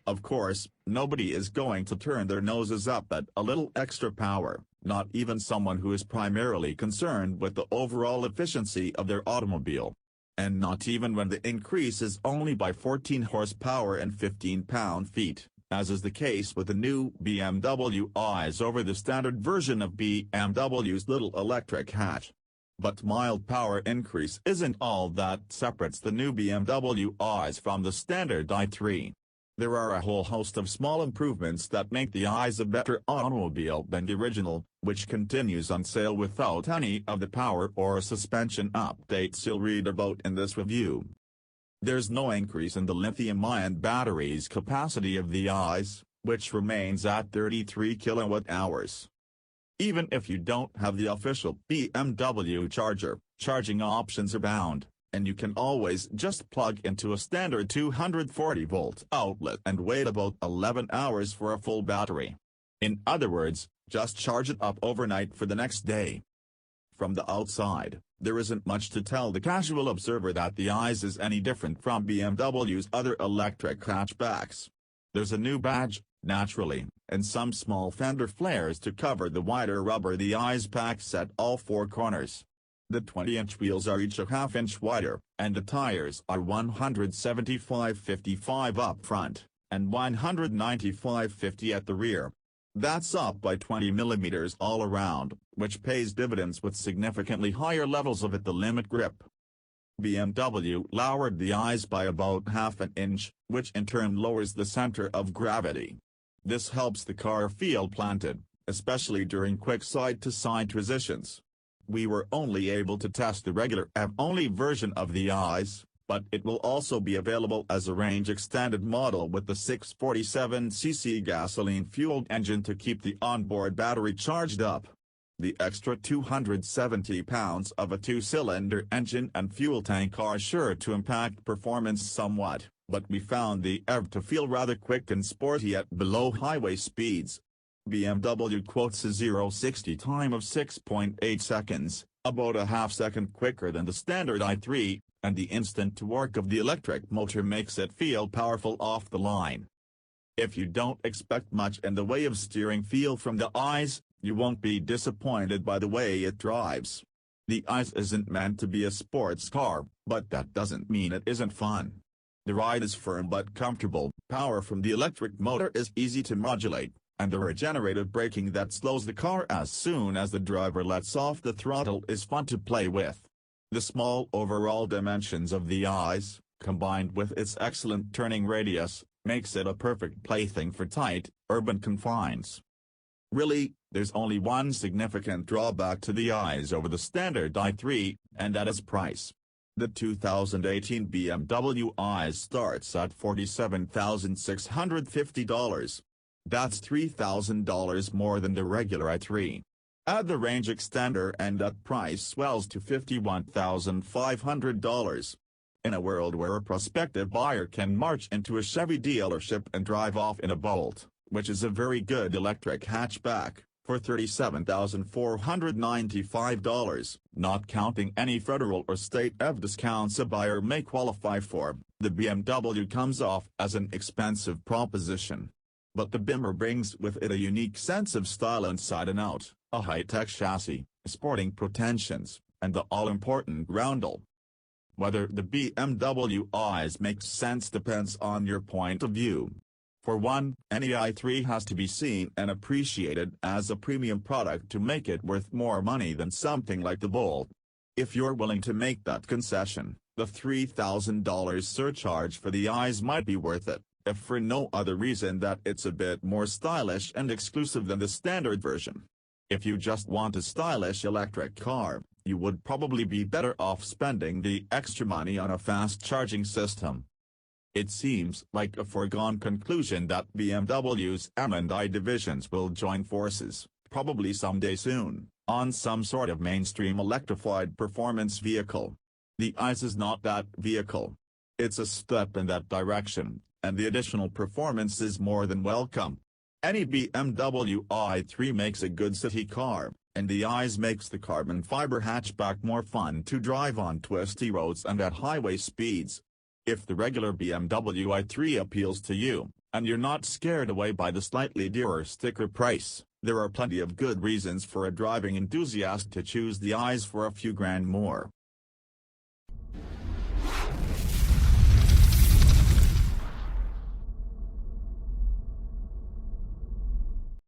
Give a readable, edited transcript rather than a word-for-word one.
Of course, nobody is going to turn their noses up at a little extra power, not even someone who is primarily concerned with the overall efficiency of their automobile. And not even when the increase is only by 14 horsepower and 15 pound-feet, as is the case with the new BMW i3s over the standard version of BMW's little electric hatch. But mild power increase isn't all that separates the new BMW i3s from the standard i3. There are a whole host of small improvements that make the i3s a better automobile than the original, which continues on sale without any of the power or suspension updates you'll read about in this review. There's no increase in the lithium-ion battery's capacity of the i3s, which remains at 33 kilowatt-hours. Even if you don't have the official BMW charger, charging options abound, and you can always just plug into a standard 240-volt outlet and wait about 11 hours for a full battery. In other words, just charge it up overnight for the next day. From the outside, there isn't much to tell the casual observer that the i3s is any different from BMW's other electric hatchbacks. There's a new badge, naturally, and some small fender flares to cover the wider rubber the i3s packs at all four corners. The 20-inch wheels are each a half-inch wider, and the tires are 175/55 up front, and 195/50 at the rear. That's up by 20 mm all around, which pays dividends with significantly higher levels of at-the-limit grip. BMW lowered the i3s by about half an inch, which in turn lowers the center of gravity. This helps the car feel planted, especially during quick side-to-side transitions. We were only able to test the regular EV-only version of the i3s, but it will also be available as a range-extended model with the 647cc gasoline-fueled engine to keep the onboard battery charged up. The extra 270 pounds of a two-cylinder engine and fuel tank are sure to impact performance somewhat, but we found the EV to feel rather quick and sporty at below highway speeds. BMW quotes a 0-60 time of 6.8 seconds, about a half-second quicker than the standard i3, and the instant torque of the electric motor makes it feel powerful off the line. If you don't expect much in the way of steering feel from the i3s, you won't be disappointed by the way it drives. The i3s isn't meant to be a sports car, but that doesn't mean it isn't fun. The ride is firm but comfortable, power from the electric motor is easy to modulate, and the regenerative braking that slows the car as soon as the driver lets off the throttle is fun to play with. The small overall dimensions of the i3s, combined with its excellent turning radius, makes it a perfect plaything for tight, urban confines. Really, there's only one significant drawback to the i3s over the standard i3, and that is price. The 2018 BMW i3s starts at $47,650. That's $3,000 more than the regular i3. Add the range extender and that price swells to $51,500. In a world where a prospective buyer can march into a Chevy dealership and drive off in a Bolt, which is a very good electric hatchback, for $37,495, not counting any federal or state EV discounts a buyer may qualify for, the BMW comes off as an expensive proposition. But the Bimmer brings with it a unique sense of style inside and out, a high-tech chassis, sporting pretensions, and the all-important groundle. Whether the BMW i3s makes sense depends on your point of view. For one, any i3 has to be seen and appreciated as a premium product to make it worth more money than something like the Bolt. If you're willing to make that concession, the $3,000 surcharge for the i3s might be worth it, if for no other reason that it's a bit more stylish and exclusive than the standard version. If you just want a stylish electric car, you would probably be better off spending the extra money on a fast charging system. It seems like a foregone conclusion that BMW's M&I divisions will join forces, probably someday soon, on some sort of mainstream electrified performance vehicle. The i3s is not that vehicle. It's a step in that direction, and the additional performance is more than welcome. Any BMW i3 makes a good city car, and the i3s makes the carbon fiber hatchback more fun to drive on twisty roads and at highway speeds. If the regular BMW i3 appeals to you, and you're not scared away by the slightly dearer sticker price, there are plenty of good reasons for a driving enthusiast to choose the i3s for a few grand more.